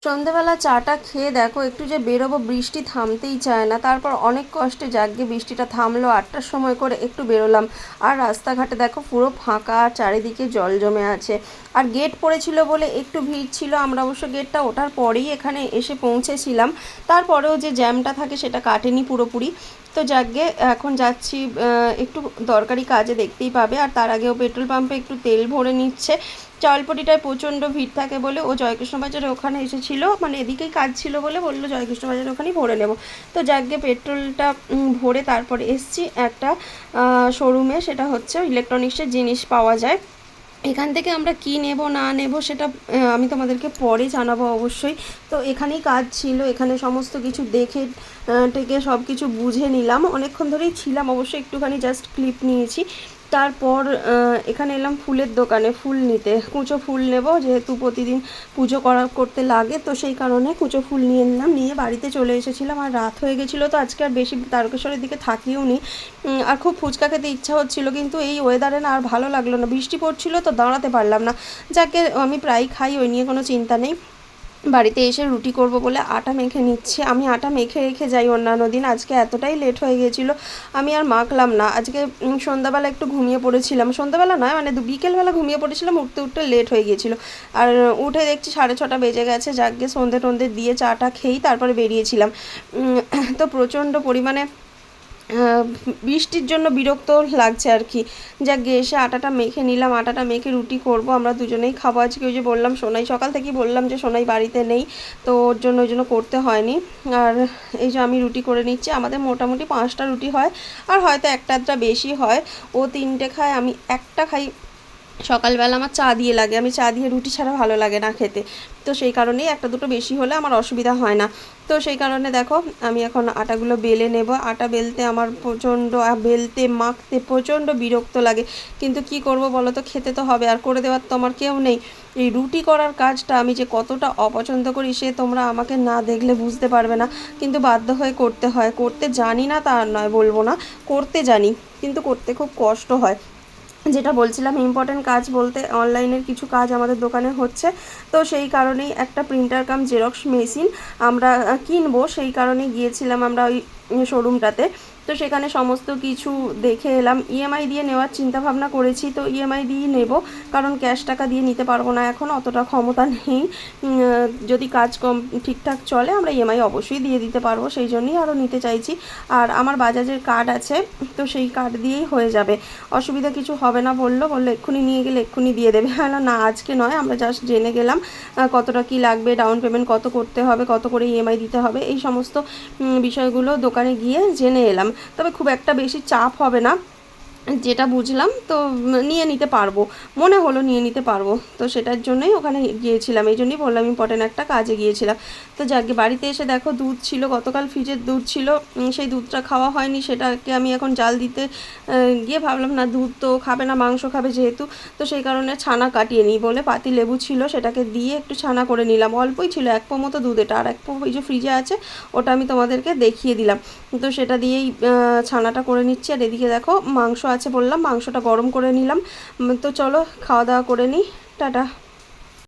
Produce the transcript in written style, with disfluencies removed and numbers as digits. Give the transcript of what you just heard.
সন্ধেবেলা চাটা খেয়ে দেখো একটু যে বেরোবো, বৃষ্টি থামতেই চায় না। তারপর অনেক কষ্টে যাগ্গে বৃষ্টিটা থামলো, 8টার সময় করে একটু বেরোলাম। আর রাস্তাঘাটে দেখো পুরো ফাঁকা, আর চারিদিকে জল জমে আছে। আর গেট পড়েছিল বলে একটু ভিড় ছিল। আমরা অবশ্য গেটটা ওঠার পরেই এখানে এসে পৌঁছেছিলাম। তারপরেও যে জ্যামটা থাকে সেটা কাটেনি পুরোপুরি। তো যাগ্গে এখন যাচ্ছি একটু দরকারি কাজে, দেখতেই পাবে। আর তার আগেও পেট্রোল পাম্পে একটু তেল ভরে নিচ্ছে। চালপটিটায় প্রচণ্ড ভিড় থাকে বলে ও জয়কৃষ্ণ বাজারে ওখানে এসেছিল, মানে এদিকেই কাজ ছিল বলে বললো জয়কৃষ্ণ বাজারে ওখানেই ভরে নেব। তো যাগ্গে পেট্রোলটা ভরে তারপরে এসছি একটা শোরুমে, সেটা হচ্ছে ইলেকট্রনিক্সের জিনিস পাওয়া যায়। এখান থেকে আমরা কি নেব না নেব সেটা আমি তোমাদেরকে পরে জানাবো অবশ্যই। তো এখানেই কাজ ছিল, এখানে সমস্ত কিছু দেখে টেকে সব কিছু বুঝে নিলাম। অনেকক্ষণ ধরেই ছিলাম অবশ্য, একটুখানি জাস্ট ক্লিপ নিয়েছি। তারপর এখানে এলাম ফুলের দোকানে ফুল নিতে। কুঁচো ফুল নেব, যেহেতু প্রতিদিন পুজো করতে লাগে, তো সেই কারণে কুঁচো ফুল নিয়ে নিলাম। নিয়ে বাড়িতে চলে এসেছিলাম। আর রাত হয়ে গেছিলো, তো আজকে আর বেশি তারকেশ্বরের দিকে থাকিও নি। আর খুব ফুচকা খেতে ইচ্ছা হচ্ছিলো, কিন্তু এই ওয়েদারে না আর ভালো লাগলো না, বৃষ্টি পড়ছিলো তো দাঁড়াতে পারলাম না। যাকে আমি প্রায় খাই, ওই নিয়ে কোনো চিন্তা নেই। বাড়িতে এসে রুটি করব বলে আটা মেখে নিচ্ছি। আমি আটা মেখে রেখে যাই অন্যান্য দিন, আজকে এতটাই লেট হয়ে গেছিলো আমি আর মাখলাম না। আজকে সন্ধ্যাবেলা একটু ঘুমিয়ে পড়েছিলাম, সন্ধ্যাবেলা নয় মানে বিকেলবেলা ঘুমিয়ে পড়েছিলাম, উঠতে উঠতে লেট হয়ে গিয়েছিলো। আর উঠে দেখছি 6:30 বেজে গেছে। যাকে সন্ধে টন্ধে দিয়ে চাটা খেয়েই তারপরে বেরিয়েছিলাম। তো প্রচণ্ড পরিমাণে বৃষ্টির জন্য বিরক্ত লাগছে আর কি। যাক এসে আটাটা মেখে নিলাম, আটাটা মেখে রুটি করব, আমরা দুজনেই খাবো আজকে। ওই যে বললাম সোনাই, সকাল থেকেই বললাম যে সোনাই বাড়িতে নেই, তো ওই জন্য করতে হয়নি। আর এই যে আমি রুটি করে নিচ্ছি। আমাদের মোটামুটি 5টা রুটি হয়, আর হয়তো একটা আধটা বেশি হয়। ও 3টে খায়, আমি একটা খাই। সকালবেলা আমার চা দিয়ে লাগে, আমি চা দিয়ে রুটি ছাড়া ভালো লাগে না খেতে। তো সেই কারণেই একটা দুটো বেশি হলে আমার অসুবিধা হয় না। তো সেই কারণে দেখো আমি এখন আটাগুলো বেলে নেব। আটা বেলতে আমার প্রচণ্ড, বেলতে মাখতে প্রচণ্ড বিরক্ত লাগে, কিন্তু কি করব বলো তো, খেতে তো হবে, আর করে দেওয়ার তো আমার কেউ নেই। এই রুটি করার কাজটা আমি যে কতটা অপছন্দ করি সে তোমরা আমাকে না দেখলে বুঝতে পারবে না, কিন্তু বাধ্য হয়ে করতে হয়। করতে জানি না তা নয়, বলবো না, করতে জানি, কিন্তু করতে খুব কষ্ট হয়। যেটা বলছিলাম, ইম্পর্টেন্ট কাজ বলতে অনলাইনের কিছু কাজ আমাদের দোকানে হচ্ছে। তো সেই কারণেই একটা প্রিন্টার কাম জেরক্স মেশিন আমরা কিনবো, সেই কারণে গিয়েছিলাম আমরা ওই শোরুমটাতে। তো সেখানে সমস্ত কিছু দেখে এলাম। ইএমআই দিয়ে নেওয়ার চিন্তা ভাবনা করেছি, তো ইএমআই দিয়েই নেব, কারণ ক্যাশ টাকা দিয়ে নিতে পারবো না, এখন অতটা ক্ষমতা নেই। যদি কাজ ঠিকঠাক চলে আমরা ইএমআই অবশ্যই দিয়ে দিতে পারবো, সেই জন্যই আরও নিতে চাইছি। আর আমার বাজাজের কার্ড আছে, তো সেই কার্ড দিয়েই হয়ে যাবে, অসুবিধা কিছু হবে না। বললো এক্ষুনি নিয়ে গেলে এক্ষুনি দিয়ে দেবে। হ্যাঁ না, আজকে নয়, আমরা জাস্ট জেনে গেলাম কতটা কি লাগবে, ডাউন পেমেন্ট কত করতে হবে, কত করে ইএমআই দিতে হবে, এই সমস্ত বিষয়গুলো দোকানে গিয়ে জেনে এলাম। তবে খুব একটা বেশি চাপ হবে না, যেটা বুঝলাম, তো নিয়ে নিতে পারবো, মনে হলো নিয়ে নিতে পারবো। তো সেটার জন্যই ওখানে গিয়েছিলাম, এই জন্যই বললাম ইম্পর্টেন্ট একটা কাজে গিয়েছিলাম। তো যাকে বাড়িতে এসে দেখো দুধ ছিল, গতকাল ফ্রিজের দুধ ছিল, সেই দুধটা খাওয়া হয়নি, সেটাকে আমি এখন জাল দিতে গিয়ে ভাবলাম না, দুধ তো খাবে না, মাংস খাবে যেহেতু, তো সেই কারণে ছানা কাটিয়ে নিই বলে পাতি লেবু ছিল, সেটাকে দিয়ে একটু ছানা করে নিলাম। অল্পই ছিল, 1 পো মতো দুধ, এটা আর 1 পো এই যে ফ্রিজে আছে, ওটা আমি তোমাদেরকে দেখিয়ে দিলাম। তো সেটা দিয়েই ছানাটা করে নিচ্ছি। আর এদিকে দেখো মাংস আছে, বললাম মাংসটা গরম করে নিলাম। তো চলো খাওয়া দাওয়া করে নিই, টাটা।